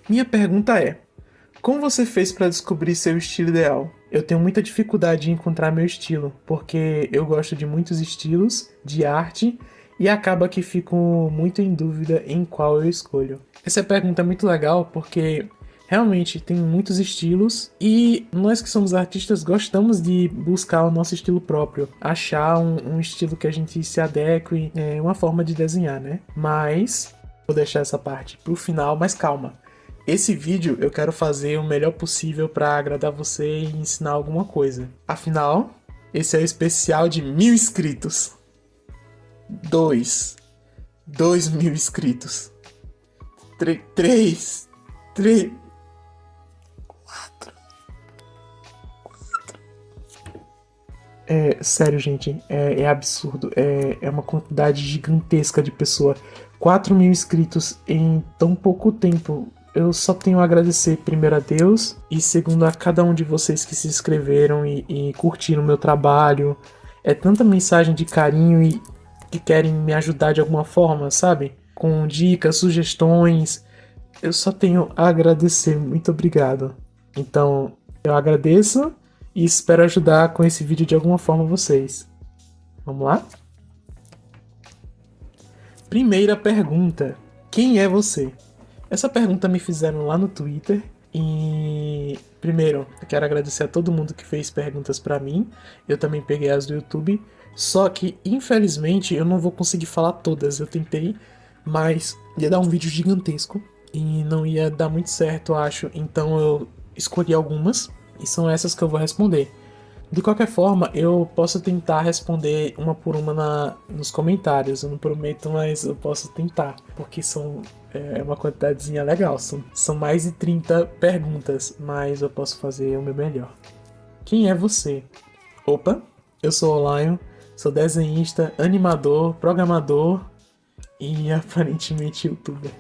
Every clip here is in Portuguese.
Minha pergunta é: como você fez para descobrir seu estilo ideal? Eu tenho muita dificuldade em encontrar meu estilo, porque eu gosto de muitos estilos de arte e acaba que fico muito em dúvida em qual eu escolho. Essa pergunta é muito legal porque realmente tem muitos estilos e nós que somos artistas gostamos de buscar o nosso estilo próprio, achar um estilo que a gente se adeque, uma forma de desenhar, né? Mas vou deixar essa parte pro final, mas calma. Esse vídeo eu quero fazer o melhor possível para agradar você e ensinar alguma coisa. Afinal, esse é o especial de 1.000 inscritos. 2.000 inscritos. 3, 3, 4. Sério, gente, é absurdo. É uma quantidade gigantesca de pessoa. 4.000 inscritos em tão pouco tempo. Eu só tenho a agradecer, primeiro a Deus, e segundo a cada um de vocês que se inscreveram e curtiram o meu trabalho. É tanta mensagem de carinho e que querem me ajudar de alguma forma, sabe? Com dicas, sugestões. Eu só tenho a agradecer. Muito obrigado. Então, eu agradeço e espero ajudar com esse vídeo de alguma forma vocês. Vamos lá? Primeira pergunta: quem é você? Essa pergunta me fizeram lá no Twitter e primeiro, eu quero agradecer a todo mundo que fez perguntas pra mim. Eu também peguei as do YouTube, só que infelizmente eu não vou conseguir falar todas. Eu tentei, mas ia dar um vídeo gigantesco e não ia dar muito certo, eu acho. Então eu escolhi algumas e são essas que eu vou responder. De qualquer forma, eu posso tentar responder uma por uma nos comentários. Eu não prometo, mas eu posso tentar, porque é uma quantidadezinha legal. São mais de 30 perguntas, mas eu posso fazer o meu melhor. Quem é você? Opa, eu sou o Lion, sou desenhista, animador, programador e aparentemente youtuber.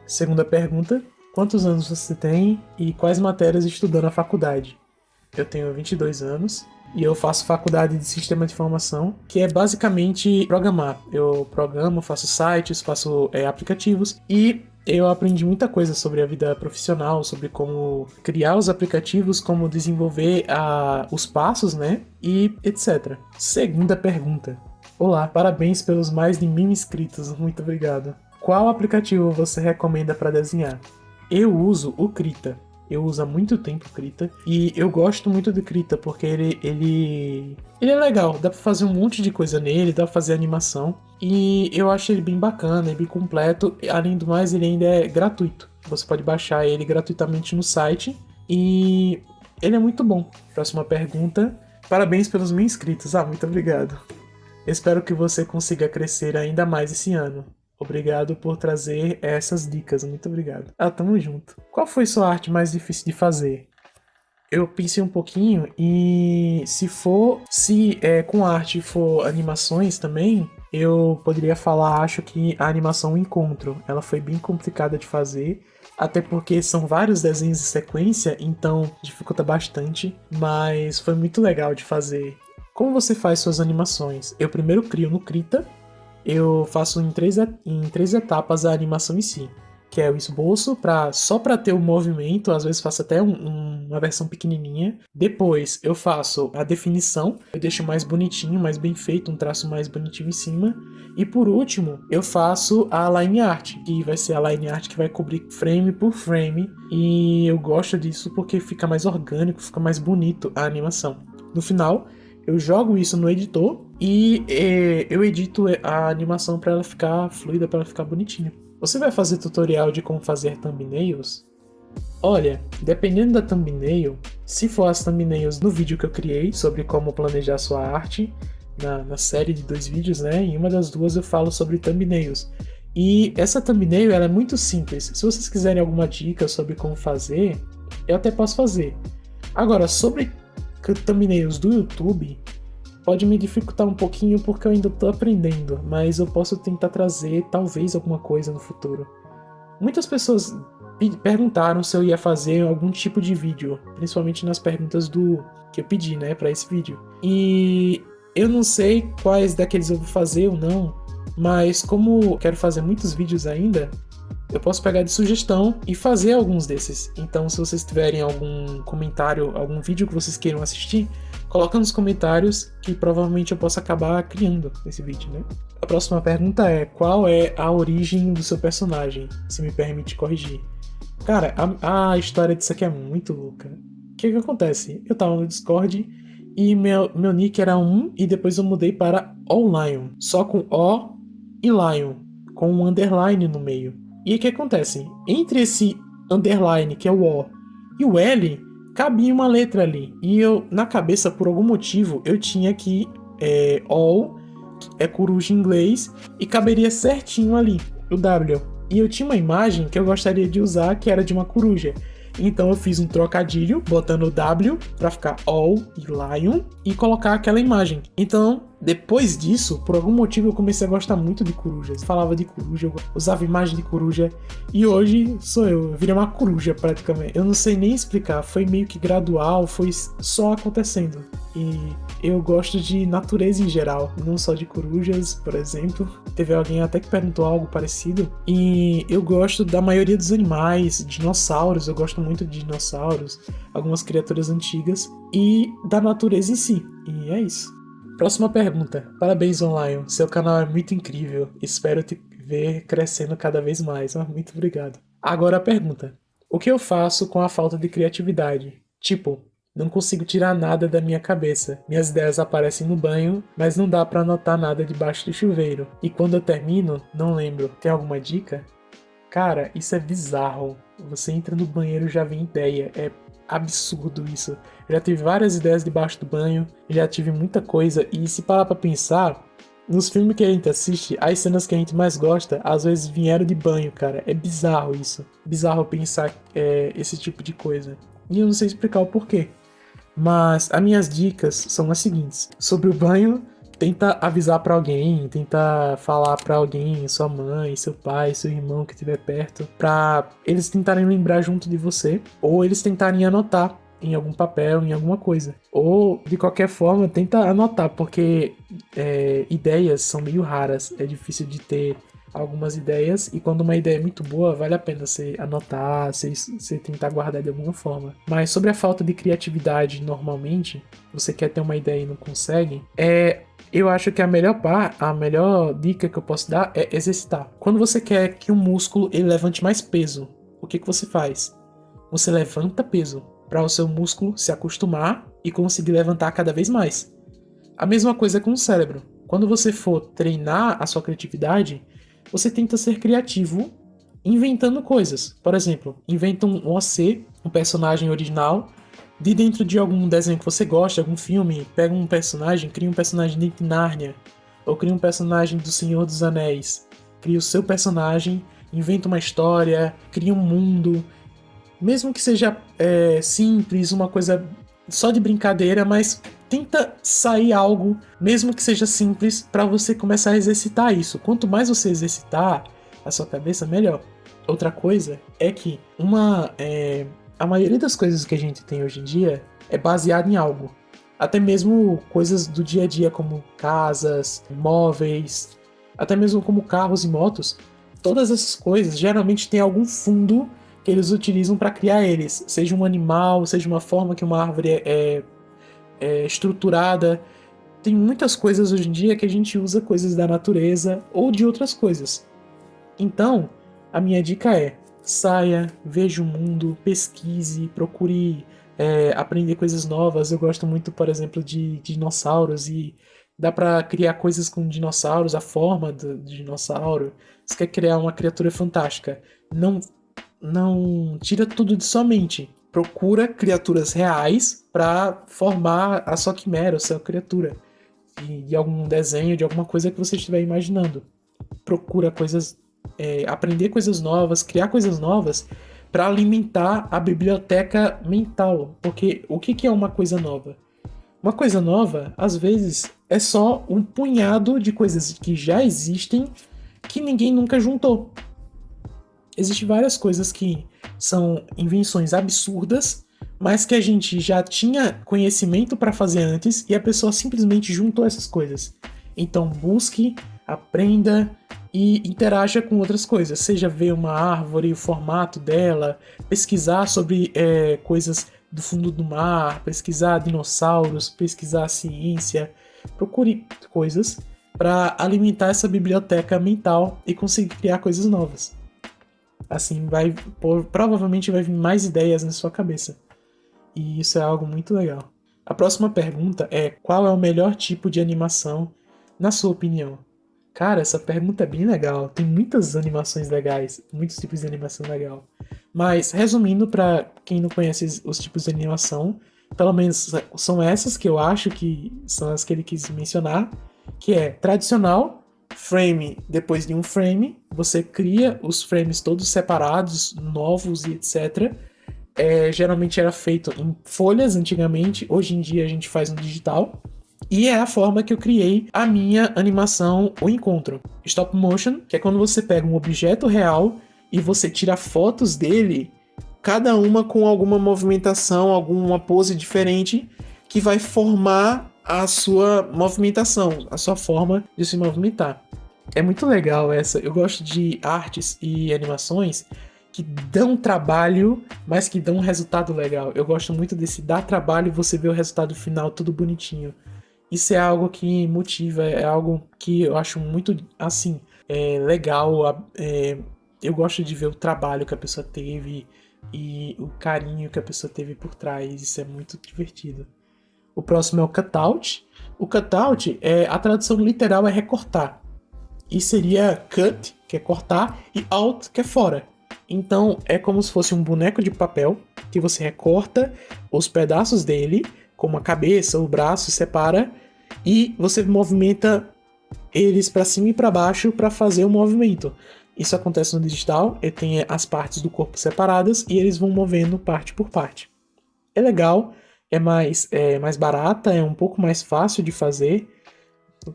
Segunda pergunta: quantos anos você tem e quais matérias estudou na faculdade? Eu tenho 22 anos e eu faço faculdade de Sistema de Informação, que é basicamente programar. Eu programo, faço sites, faço aplicativos e eu aprendi muita coisa sobre a vida profissional, sobre como criar os aplicativos, como desenvolver os passos, né? E etc. Segunda pergunta. Olá, parabéns pelos mais de 1.000 inscritos, muito obrigado. Qual aplicativo você recomenda para desenhar? Eu uso o Krita. Eu uso há muito tempo o Krita e eu gosto muito do Krita porque ele é legal, dá pra fazer um monte de coisa nele, dá pra fazer animação e eu acho ele bem bacana, bem completo. Além do mais, ele ainda é gratuito. Você pode baixar ele gratuitamente no site e ele é muito bom. Próxima pergunta. Parabéns pelos 1.000 inscritos. Muito obrigado. Espero que você consiga crescer ainda mais esse ano. Obrigado por trazer essas dicas, muito obrigado. Tamo junto. Qual foi sua arte mais difícil de fazer? Eu pensei um pouquinho e se com arte for animações também, eu poderia falar, acho que a animação Encontro. Ela foi bem complicada de fazer, até porque são vários desenhos em sequência, então dificulta bastante, mas foi muito legal de fazer. Como você faz suas animações? Eu primeiro crio no Krita. Eu faço em três etapas a animação em si, que é o esboço, só para ter o movimento, às vezes faço até uma versão pequenininha. Depois eu faço a definição, eu deixo mais bonitinho, mais bem feito, um traço mais bonitinho em cima. E por último, eu faço a line art, que vai ser a line art que vai cobrir frame por frame. E eu gosto disso porque fica mais orgânico, fica mais bonito a animação. No final, eu jogo isso no editor e eu edito a animação para ela ficar fluida, para ela ficar bonitinha. Você vai fazer tutorial de como fazer thumbnails? Olha, dependendo da thumbnail, se for as thumbnails no vídeo que eu criei sobre como planejar sua arte, na série de 2 vídeos, né? Em uma das duas eu falo sobre thumbnails. E essa thumbnail ela é muito simples. Se vocês quiserem alguma dica sobre como fazer, eu até posso fazer. Agora, sobre thumbnails do YouTube, pode me dificultar um pouquinho porque eu ainda tô aprendendo, mas eu posso tentar trazer talvez alguma coisa no futuro. Muitas pessoas perguntaram se eu ia fazer algum tipo de vídeo, principalmente nas perguntas que eu pedi, né, para esse vídeo. E eu não sei quais daqueles eu vou fazer ou não, mas como eu quero fazer muitos vídeos ainda, eu posso pegar de sugestão e fazer alguns desses. Então, se vocês tiverem algum comentário, algum vídeo que vocês queiram assistir, coloca nos comentários que provavelmente eu posso acabar criando esse vídeo, né? A próxima pergunta é: qual é a origem do seu personagem? Se me permite corrigir. Cara, a história disso aqui é muito louca. O que acontece? Eu tava no Discord e meu nick era e depois eu mudei para Lion, só com O e Lion, com um underline no meio. E o que acontece? Entre esse underline, que é o O, e o L, cabia uma letra ali. E eu, na cabeça, por algum motivo, eu tinha que All, é coruja em inglês, e caberia certinho ali, o W. E eu tinha uma imagem que eu gostaria de usar, que era de uma coruja. Então eu fiz um trocadilho, botando o W pra ficar All e Lion, e colocar aquela imagem. Então, depois disso, por algum motivo eu comecei a gostar muito de corujas. Falava de coruja, eu usava imagem de coruja, e hoje eu virei uma coruja praticamente. Eu não sei nem explicar, foi meio que gradual, foi só acontecendo. E eu gosto de natureza em geral, não só de corujas, por exemplo. Teve alguém até que perguntou algo parecido. E eu gosto da maioria dos animais, dinossauros, eu gosto muito de dinossauros, algumas criaturas antigas, e da natureza em si. E é isso. Próxima pergunta. Parabéns, Lion. Seu canal é muito incrível. Espero te ver crescendo cada vez mais. Muito obrigado. Agora a pergunta. O que eu faço com a falta de criatividade? Tipo, não consigo tirar nada da minha cabeça. Minhas ideias aparecem no banho, mas não dá pra anotar nada debaixo do chuveiro. E quando eu termino, não lembro. Tem alguma dica? Cara, isso é bizarro. Você entra no banheiro e já vem ideia. É absurdo isso. Eu já tive várias ideias debaixo do banho, já tive muita coisa. E se parar pra pensar, nos filmes que a gente assiste, as cenas que a gente mais gosta, às vezes vieram de banho, cara. É bizarro isso. Bizarro pensar esse tipo de coisa. E eu não sei explicar o porquê. Mas as minhas dicas são as seguintes. Sobre o banho, tenta avisar pra alguém, tenta falar pra alguém, sua mãe, seu pai, seu irmão que estiver perto, pra eles tentarem lembrar junto de você, ou eles tentarem anotar em algum papel, em alguma coisa. Ou, de qualquer forma, tenta anotar, porque ideias são meio raras, é difícil de ter algumas ideias, e quando uma ideia é muito boa, vale a pena você anotar, você tentar guardar de alguma forma. Mas sobre a falta de criatividade, normalmente, você quer ter uma ideia e não consegue, eu acho que a melhor dica que eu posso dar é exercitar. Quando você quer que um músculo ele levante mais peso, o que você faz? Você levanta peso para o seu músculo se acostumar e conseguir levantar cada vez mais. A mesma coisa com o cérebro. Quando você for treinar a sua criatividade, você tenta ser criativo inventando coisas. Por exemplo, inventa um OC, um personagem original, de dentro de algum desenho que você gosta, algum filme, pega um personagem, cria um personagem dentro de Nárnia, ou cria um personagem do Senhor dos Anéis. Cria o seu personagem, inventa uma história, cria um mundo, mesmo que seja simples, uma coisa só de brincadeira, mas tenta sair algo, mesmo que seja simples, para você começar a exercitar isso. Quanto mais você exercitar a sua cabeça, melhor. Outra coisa é que a maioria das coisas que a gente tem hoje em dia é baseada em algo. Até mesmo coisas do dia a dia, como casas, móveis, até mesmo como carros e motos. Todas essas coisas geralmente têm algum fundo que eles utilizam para criar eles. Seja um animal, seja uma forma que uma árvore é estruturada. Tem muitas coisas hoje em dia que a gente usa coisas da natureza ou de outras coisas. Então, a minha dica é: saia, veja o mundo, pesquise, procure aprender coisas novas. Eu gosto muito, por exemplo, de dinossauros e dá pra criar coisas com dinossauros, a forma do dinossauro. Você quer criar uma criatura fantástica. Não tira tudo de sua mente. Procura criaturas reais para formar a sua quimera, a sua criatura. De algum desenho, de alguma coisa que você estiver imaginando. Procura coisas, aprender coisas novas, criar coisas novas para alimentar a biblioteca mental. Porque o que é uma coisa nova? Uma coisa nova, às vezes, é só um punhado de coisas que já existem que ninguém nunca juntou. Existem várias coisas que são invenções absurdas, mas que a gente já tinha conhecimento para fazer antes e a pessoa simplesmente juntou essas coisas. Então busque, aprenda e interaja com outras coisas, seja ver uma árvore, o formato dela, pesquisar sobre coisas do fundo do mar, pesquisar dinossauros, pesquisar ciência, procure coisas para alimentar essa biblioteca mental e conseguir criar coisas novas. Assim, provavelmente vai vir mais ideias na sua cabeça. E isso é algo muito legal. A próxima pergunta é: qual é o melhor tipo de animação, na sua opinião? Cara, essa pergunta é bem legal. Tem muitas animações legais, muitos tipos de animação legal. Mas, resumindo, para quem não conhece os tipos de animação, pelo menos são essas que eu acho que são as que ele quis mencionar, que é tradicional, frame depois de um frame, você cria os frames todos separados, novos e etc. Geralmente era feito em folhas antigamente, hoje em dia a gente faz no digital. E é a forma que eu criei a minha animação O Encontro. Stop motion, que é quando você pega um objeto real e você tira fotos dele, cada uma com alguma movimentação, alguma pose diferente, que vai formar a sua movimentação, a sua forma de se movimentar. É muito legal essa. Eu gosto de artes e animações que dão trabalho, mas que dão um resultado legal. Eu gosto muito desse dar trabalho e você ver o resultado final tudo bonitinho. Isso é algo que motiva, é algo que eu acho muito, assim, legal. Eu gosto de ver o trabalho que a pessoa teve e o carinho que a pessoa teve por trás. Isso é muito divertido. O próximo é o cutout. O cutout, a tradução literal é recortar. E seria cut, que é cortar, e out, que é fora. Então, é como se fosse um boneco de papel que você recorta os pedaços dele, como a cabeça, o braço, separa, e você movimenta eles para cima e para baixo para fazer o movimento. Isso acontece no digital, ele tem as partes do corpo separadas e eles vão movendo parte por parte. É legal, é mais barata, é um pouco mais fácil de fazer.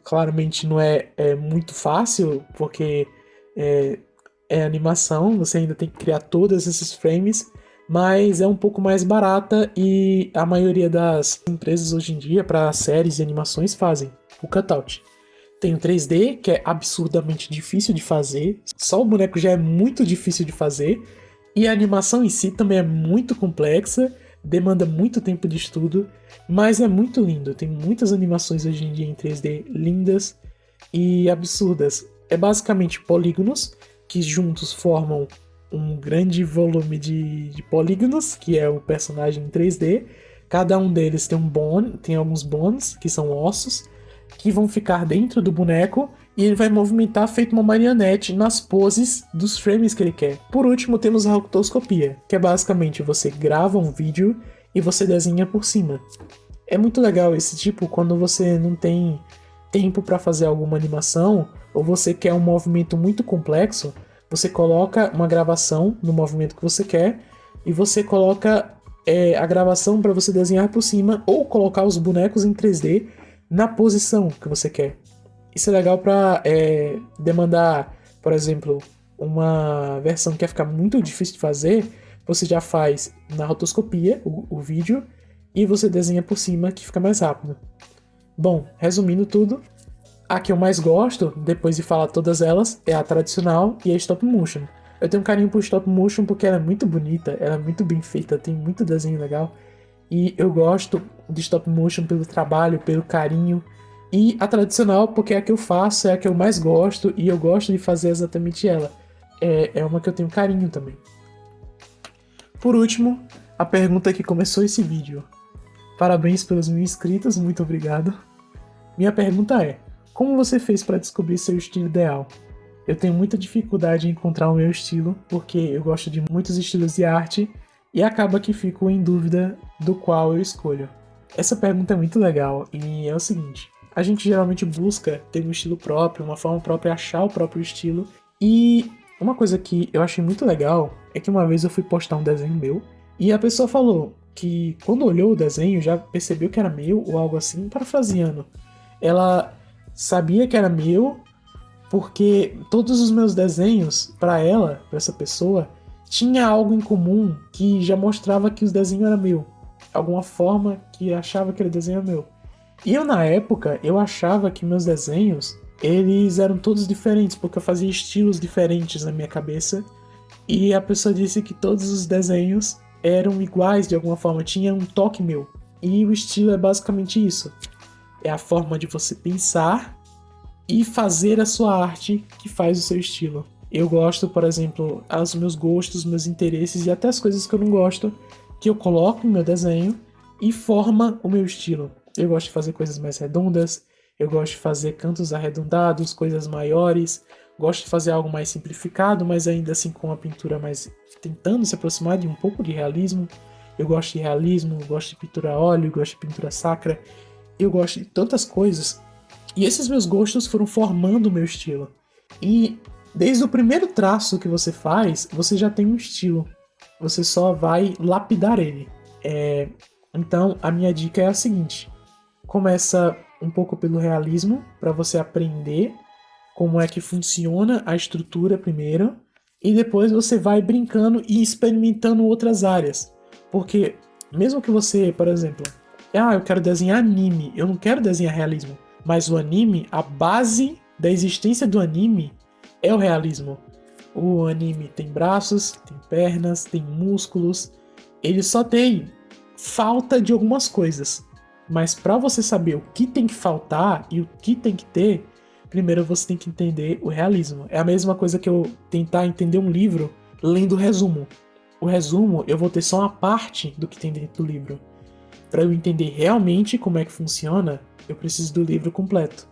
Claramente não é muito fácil, porque é animação, você ainda tem que criar todos esses frames, mas é um pouco mais barata e a maioria das empresas hoje em dia, para séries e animações, fazem o cutout. Tem o 3D, que é absurdamente difícil de fazer, só o boneco já é muito difícil de fazer, e a animação em si também é muito complexa, demanda muito tempo de estudo, mas é muito lindo. Tem muitas animações hoje em dia em 3D lindas e absurdas. É basicamente polígonos que juntos formam um grande volume de polígonos, que é o personagem em 3D. Cada um deles tem alguns bones, que são ossos, que vão ficar dentro do boneco e ele vai movimentar feito uma marionete nas poses dos frames que ele quer. Por último, temos a rotoscopia, que é basicamente você grava um vídeo e você desenha por cima. É muito legal esse tipo quando você não tem tempo para fazer alguma animação ou você quer um movimento muito complexo, você coloca uma gravação no movimento que você quer e você coloca a gravação para você desenhar por cima ou colocar os bonecos em 3D na posição que você quer. Isso é legal para demandar, por exemplo, uma versão que quer ficar muito difícil de fazer, você já faz na rotoscopia o vídeo e você desenha por cima que fica mais rápido. Bom, resumindo tudo, a que eu mais gosto, depois de falar todas elas, é a tradicional e a stop motion. Eu tenho um carinho por stop motion porque ela é muito bonita, ela é muito bem feita, tem muito desenho legal. E eu gosto de stop motion pelo trabalho, pelo carinho. E a tradicional porque é a que eu faço, é a que eu mais gosto e eu gosto de fazer exatamente ela. É uma que eu tenho carinho também. Por último, a pergunta que começou esse vídeo. Parabéns pelos 1000 inscritos, muito obrigado. Minha pergunta é: como você fez para descobrir seu estilo ideal? Eu tenho muita dificuldade em encontrar o meu estilo, porque eu gosto de muitos estilos de arte e acaba que fico em dúvida do qual eu escolho. Essa pergunta é muito legal e é o seguinte: a gente geralmente busca ter um estilo próprio, uma forma própria, achar o próprio estilo. E uma coisa que eu achei muito legal é que uma vez eu fui postar um desenho meu e a pessoa falou que quando olhou o desenho já percebeu que era meu ou algo assim, parafraseando. Ela sabia que era meu porque todos os meus desenhos, para essa pessoa, tinha algo em comum que já mostrava que os desenhos eram meu. Alguma forma que achava que aquele desenho era meu. E eu, na época, eu achava que meus desenhos eles eram todos diferentes, porque eu fazia estilos diferentes na minha cabeça. E a pessoa disse que todos os desenhos eram iguais de alguma forma, tinha um toque meu. E o estilo é basicamente isso. É a forma de você pensar e fazer a sua arte que faz o seu estilo. Eu gosto, por exemplo, os meus gostos, meus interesses e até as coisas que eu não gosto, que eu coloco no meu desenho e forma o meu estilo. Eu gosto de fazer coisas mais redondas, eu gosto de fazer cantos arredondados, coisas maiores, gosto de fazer algo mais simplificado, mas ainda assim com a pintura mais tentando se aproximar de um pouco de realismo. Eu gosto de realismo, eu gosto de pintura a óleo, eu gosto de pintura sacra, eu gosto de tantas coisas. E esses meus gostos foram formando o meu estilo. E desde o primeiro traço que você faz, você já tem um estilo. Você só vai lapidar ele. Então, a minha dica é a seguinte. Começa um pouco pelo realismo, para você aprender como é que funciona a estrutura primeiro. E depois você vai brincando e experimentando outras áreas. Porque mesmo que você, por exemplo, eu quero desenhar anime, eu não quero desenhar realismo. Mas o anime, a base da existência do anime é o realismo. O anime tem braços, tem pernas, tem músculos. Ele só tem falta de algumas coisas. Mas para você saber o que tem que faltar e o que tem que ter, primeiro você tem que entender o realismo. É a mesma coisa que eu tentar entender um livro lendo o resumo. O resumo, eu vou ter só uma parte do que tem dentro do livro. Para eu entender realmente como é que funciona, eu preciso do livro completo.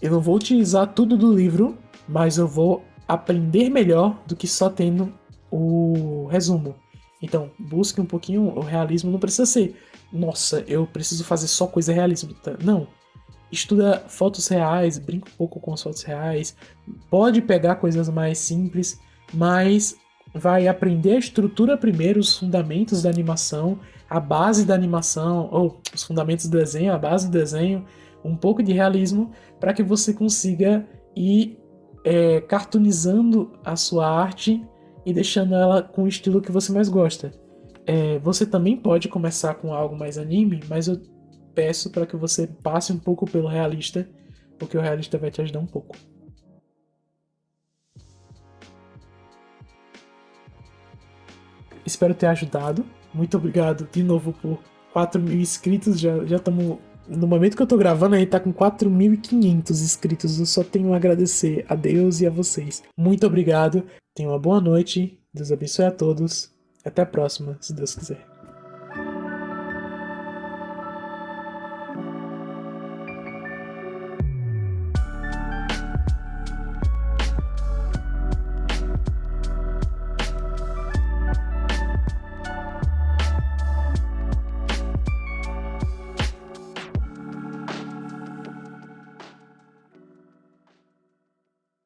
Eu não vou utilizar tudo do livro, mas eu vou aprender melhor do que só tendo o resumo. Então, busque um pouquinho o realismo. Não precisa ser, nossa, eu preciso fazer só coisa realista. Não. Estuda fotos reais, brinca um pouco com as fotos reais. Pode pegar coisas mais simples, mas vai aprender a estrutura primeiro, os fundamentos da animação, a base da animação, ou os fundamentos do desenho, a base do desenho, um pouco de realismo, para que você consiga ir cartoonizando a sua arte e deixando ela com o estilo que você mais gosta. Você também pode começar com algo mais anime, mas eu peço para que você passe um pouco pelo realista, porque o realista vai te ajudar um pouco. Espero ter ajudado. Muito obrigado de novo por 4.000 inscritos. Já estamos. No momento que eu tô gravando, a gente tá com 4.500 inscritos. Eu só tenho a agradecer a Deus e a vocês. Muito obrigado. Tenham uma boa noite. Deus abençoe a todos. Até a próxima, se Deus quiser.